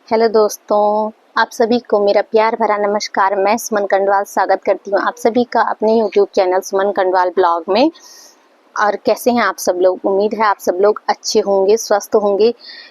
Hello दोस्तों, आप सभी को मेरा प्यार भरा नमस्कार। मैं सुमन कंडवाल स्वागत करती हूँ आप सभी का अपने यूट्यूब चैनल सुमन कंडवाल ब्लॉग में। और कैसे हैं आप सब लोग? उम्मीद है आप सब लोग अच्छे होंगे, स्वस्थ होंगे,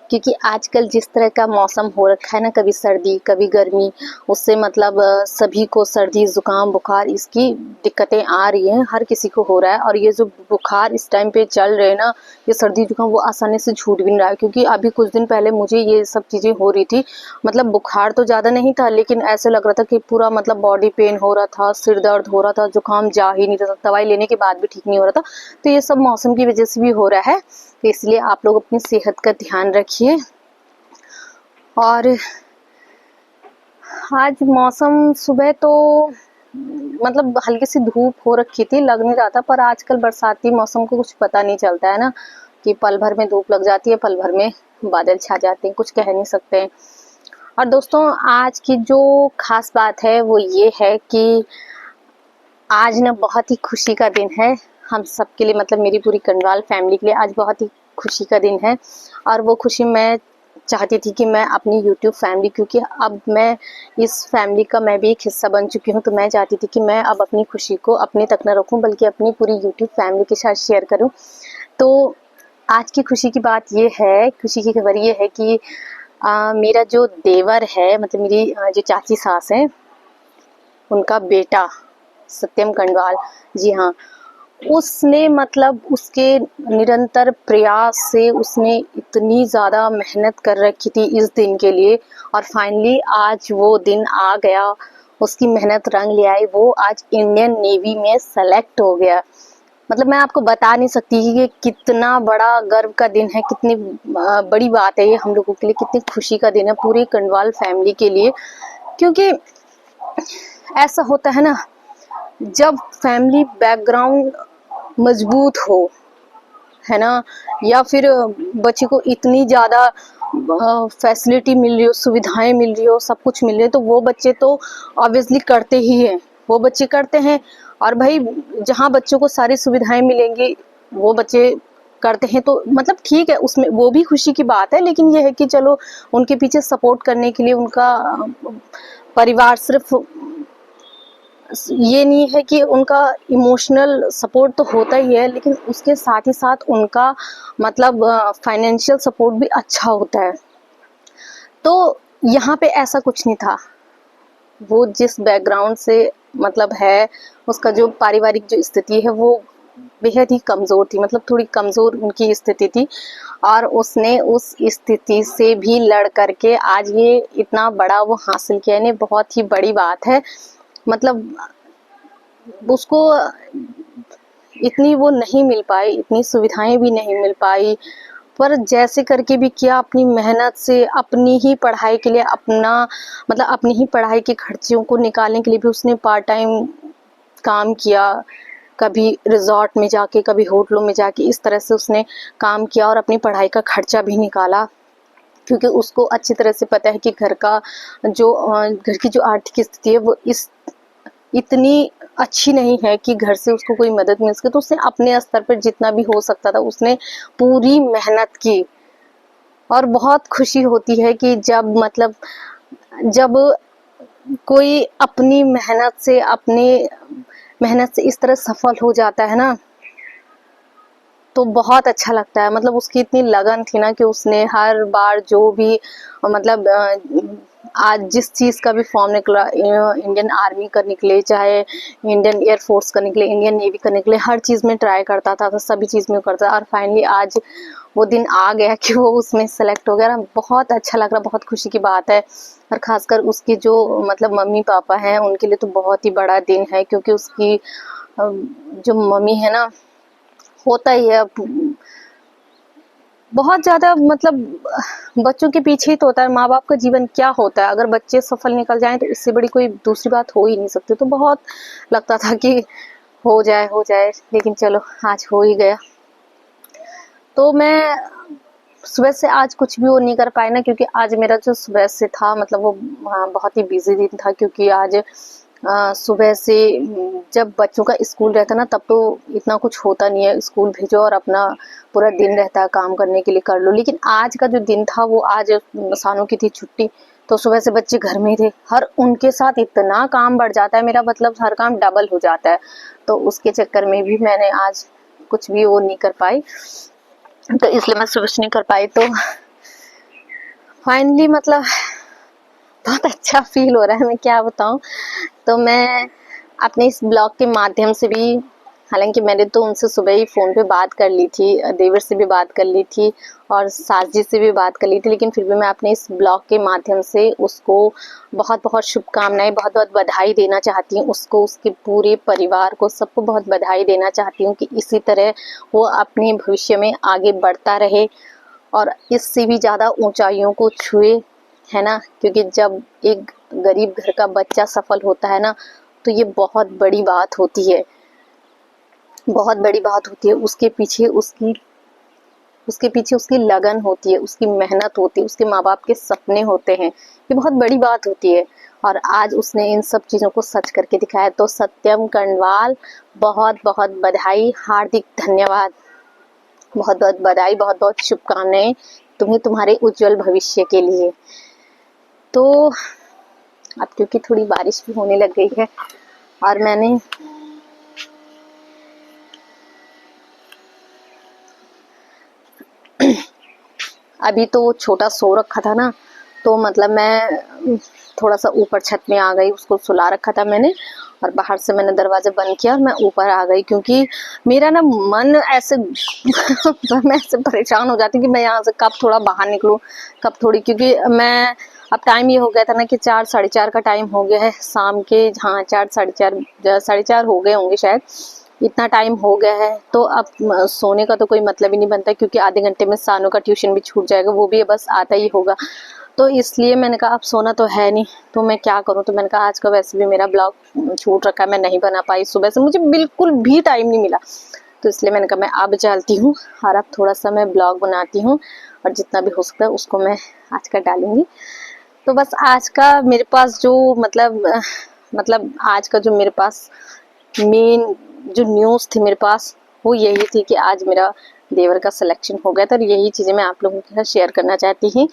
क्योंकि आजकल जिस तरह का मौसम हो रखा है ना, कभी सर्दी कभी गर्मी, उससे मतलब सभी को सर्दी जुकाम बुखार इसकी दिक्कतें आ रही हैं, हर किसी को हो रहा है। और ये जो बुखार इस टाइम पे चल रहे हैं ना, ये सर्दी जुकाम वो आसानी से छूट भी नहीं रहा है। क्योंकि अभी कुछ दिन पहले मुझे ये सब चीज़ें हो रही थी, मतलब बुखार तो ज़्यादा नहीं था, लेकिन ऐसे लग रहा था कि पूरा मतलब बॉडी पेन हो रहा था, सिर दर्द हो रहा था, जुकाम जा ही नहीं रहा था, दवाई लेने के बाद भी ठीक नहीं हो रहा था। तो ये सब मौसम की वजह से भी हो रहा है, तो इसलिए आप लोग अपनी सेहत का ध्यान रखिए। और आज मौसम सुबह तो मतलब हल्की सी धूप हो रखी थी, लग नहीं रहा था, पर आजकल बरसाती मौसम को कुछ पता नहीं चलता है ना, कि पल भर में धूप लग जाती है, पल भर में बादल छा जाते हैं, कुछ कह नहीं सकते हैं। और दोस्तों, आज की जो खास बात है वो ये है कि आज ना बहुत ही खुशी का दिन है हम सबके लिए, मतलब मेरी पूरी कंडवाल फैमिली के लिए आज बहुत ही खुशी का दिन है। और वो खुशी मैं चाहती थी कि मैं अपनी यूट्यूब फैमिली, क्योंकि अब मैं इस फैमिली का मैं भी एक हिस्सा बन चुकी हूँ, तो मैं चाहती थी कि मैं अब अपनी खुशी को अपने तक न रखूँ, बल्कि अपनी पूरी यूट्यूब फैमिली के साथ शेयर करूँ। तो आज की खुशी की बात ये है, खुशी की खबर ये है कि मेरा जो देवर है, मतलब मेरी जो चाची सास है, उनका बेटा सत्यम कंडवाल, जी हाँ, उसने मतलब उसके निरंतर प्रयास से उसने इतनी ज़्यादा मेहनत कर रखी थी इस दिन के लिए, और फाइनली आज वो दिन आ गया, उसकी मेहनत रंग ले आई, वो आज इंडियन नेवी में सेलेक्ट हो गया। मतलब मैं आपको बता नहीं सकती कि ये कितना बड़ा गर्व का दिन है, कितनी बड़ी बात है ये हम लोगों के लिए, कितनी खुशी का दिन है पूरी कंडवाल फैमिली के लिए। क्योंकि ऐसा होता है ना, जब फैमिली बैकग्राउंड मजबूत हो, है ना, या फिर बच्चे को इतनी ज़्यादा फैसिलिटी मिल रही हो, सुविधाएं मिल रही हो, सब कुछ मिल रही है, तो वो बच्चे तो ऑब्वियसली करते ही हैं, वो बच्चे करते हैं। और भाई, जहाँ बच्चों को सारी सुविधाएं मिलेंगी वो बच्चे करते हैं, तो मतलब ठीक है, उसमें वो भी खुशी की बात है। लेकिन ये है कि चलो, उनके पीछे सपोर्ट करने के लिए उनका परिवार सिर्फ ये नहीं है कि उनका इमोशनल सपोर्ट तो होता ही है, लेकिन उसके साथ ही साथ उनका मतलब फाइनेंशियल सपोर्ट भी अच्छा होता है। तो यहाँ पे ऐसा कुछ नहीं था, वो जिस बैकग्राउंड से मतलब है, उसका जो पारिवारिक जो स्थिति है वो बेहद ही कमज़ोर थी, मतलब थोड़ी कमज़ोर उनकी स्थिति थी, और उसने उस स्थिति से भी लड़ करके आज ये इतना बड़ा वो हासिल किया, यानी बहुत ही बड़ी बात है। मतलब उसको इतनी वो नहीं मिल पाई, इतनी सुविधाएं भी नहीं मिल पाई, पर जैसे करके भी किया, अपनी मेहनत से अपनी ही पढ़ाई के लिए, अपना मतलब अपनी ही पढ़ाई के खर्चों को निकालने के लिए भी उसने पार्ट टाइम काम किया, कभी रिजॉर्ट में जाके, कभी होटलों में जाके, इस तरह से उसने काम किया और अपनी पढ़ाई का खर्चा भी निकाला। क्योंकि उसको अच्छी तरह से पता है कि घर का जो घर की जो आर्थिक स्थिति है वो इतनी अच्छी नहीं है कि घर से उसको कोई मदद मिल सके, तो उसने अपने स्तर पर जितना भी हो सकता था उसने पूरी मेहनत की। और बहुत खुशी होती है कि जब मतलब जब कोई अपनी मेहनत से इस तरह सफल हो जाता है ना, तो बहुत अच्छा लगता है। मतलब उसकी इतनी लगन थी ना कि उसने हर बार जो भी मतलब आज जिस चीज़ का भी फॉर्म निकला, इंडियन आर्मी का निकले, चाहे इंडियन एयर फोर्स का निकले, इंडियन नेवी का निकले, हर चीज़ में ट्राई करता था, तो सभी चीज़ में करता, और फाइनली आज वो दिन आ गया कि वो उसमें सेलेक्ट हो गया ना। बहुत अच्छा लग रहा, बहुत खुशी की बात है। और खासकर उसके जो मतलब मम्मी पापा हैं उनके लिए तो बहुत ही बड़ा दिन है, क्योंकि उसकी जो मम्मी है ना, होता ही है बहुत ज़्यादा, मतलब बच्चों के पीछे ही तो होता है माँ बाप का जीवन, क्या होता है, अगर बच्चे सफल निकल जाएं तो इससे बड़ी कोई दूसरी बात हो ही नहीं सकती। तो बहुत लगता था कि हो जाए, लेकिन चलो आज हो ही गया। तो मैं सुबह से आज कुछ भी वो नहीं कर पाई ना, क्योंकि आज मेरा जो सुबह से था मतलब वो बहुत ही बिजी दिन था, क्योंकि आज सुबह से जब बच्चों का स्कूल रहता ना तब तो इतना कुछ होता नहीं है, स्कूल भेजो और अपना पूरा दिन रहता है काम करने के लिए कर लो। लेकिन आज का जो दिन था वो आज सानू की थी छुट्टी, तो सुबह से बच्चे घर में ही थे, हर उनके साथ इतना काम बढ़ जाता है मेरा, मतलब हर काम डबल हो जाता है। तो उसके चक्कर में भी मैंने आज कुछ भी वो नहीं कर पाई, तो इसलिए मैं सुबह से नहीं कर पाई। तो फाइनली मतलब बहुत अच्छा फील हो रहा है, मैं क्या बताऊं। तो मैं अपने इस ब्लॉग के माध्यम से भी, हालांकि मैंने तो उनसे सुबह ही फ़ोन पे बात कर ली थी, देवर से भी बात कर ली थी और सास जी से भी बात कर ली थी, लेकिन फिर भी मैं अपने इस ब्लॉग के माध्यम से उसको बहुत बहुत शुभकामनाएं, बहुत बहुत बधाई देना चाहती हूँ उसको, उसके पूरे परिवार को, सबको बहुत बधाई देना चाहती हूँ कि इसी तरह वो अपने भविष्य में आगे बढ़ता रहे और इससे भी ज़्यादा ऊंचाइयों को छुए, है ना। क्योंकि जब एक गरीब घर का बच्चा सफल होता है ना तो ये बहुत बड़ी बात होती है, बहुत बड़ी बात होती है। उसके पीछे उसकी लगन होती है, उसकी मेहनत होती है, उसके माँ बाप के सपने होते हैं, ये बहुत बड़ी बात होती है। और आज उसने इन सब चीज़ों को सच करके दिखाया। तो सत्यम कर्णवाल, बहुत बहुत बधाई, हार्दिक धन्यवाद, बहुत बहुत बधाई, बहुत बहुत शुभकामनाएं तुम्हें तुम्हारे उज्जवल भविष्य के लिए। तो अब क्योंकि थोड़ी बारिश भी होने लग गई है और मैंने अभी तो वो छोटा सो रखा था ना, तो मतलब मैं थोड़ा सा ऊपर छत में आ गई, उसको सुला रखा था मैंने और बाहर से मैंने दरवाजा बंद किया और मैं ऊपर आ गई, क्योंकि मेरा ना मन ऐसे मैं ऐसे परेशान हो जाती कि मैं यहाँ से कब थोड़ा बाहर निकलूँ, कब थोड़ी, क्योंकि मैं अब टाइम ये हो गया था ना कि 4 साढ़े 4 का टाइम हो गया है शाम के, हाँ 4 साढ़े 4 हो गए होंगे शायद, इतना टाइम हो गया है। तो अब सोने का तो कोई मतलब ही नहीं बनता, क्योंकि आधे घंटे में सानू का ट्यूशन भी छूट जाएगा, वो भी बस आता ही होगा। तो इसलिए मैंने कहा अब सोना तो है नहीं, तो मैं क्या करूं। तो मैंने कहा आज का वैसे भी मेरा ब्लॉग छूट रखा है, मैं नहीं बना पाई, सुबह से मुझे बिल्कुल भी टाइम नहीं मिला, तो इसलिए मैंने कहा मैं अब चलती हूँ और अब थोड़ा सा मैं ब्लॉग बनाती हूँ और जितना भी हो सकता है उसको मैं आज का डालूंगी। तो बस आज का मेरे पास जो मतलब आज का जो मेरे पास मेन जो न्यूज़ थी मेरे पास, वो यही थी कि आज मेरा देवर का सिलेक्शन हो गया था, और यही चीज़ें मैं आप लोगों के साथ शेयर करना चाहती थी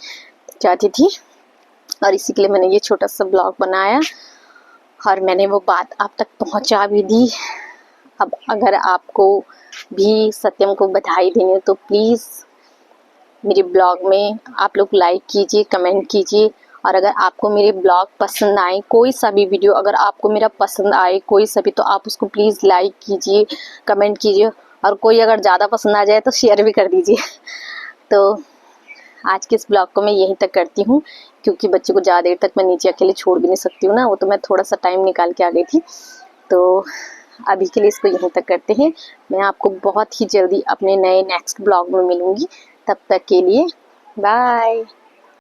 और इसी के लिए मैंने ये छोटा सा ब्लॉग बनाया और मैंने वो बात आप तक पहुंचा भी दी। अब अगर आपको भी सत्यम को बधाई देनी हो तो प्लीज़ मेरे ब्लॉग में आप लोग लाइक कीजिए, कमेंट कीजिए, और अगर आपको मेरे ब्लॉग पसंद आए, कोई सा भी वीडियो अगर आपको मेरा पसंद आए कोई सा भी, तो आप उसको प्लीज़ लाइक कीजिए, कमेंट कीजिए, और कोई अगर ज़्यादा पसंद आ जाए तो शेयर भी कर दीजिए। तो आज के इस ब्लॉग को मैं यहीं तक करती हूँ, क्योंकि बच्चे को ज़्यादा देर तक मैं नीचे अकेले छोड़ भी नहीं सकती हूँ ना, वो तो मैं थोड़ा सा टाइम निकाल के आ गई थी। तो अभी के लिए इसको यहीं तक करते हैं। मैं आपको बहुत ही जल्दी अपने नए नेक्स्ट ब्लॉग में मिलूँगी, तब तक के लिए बाय।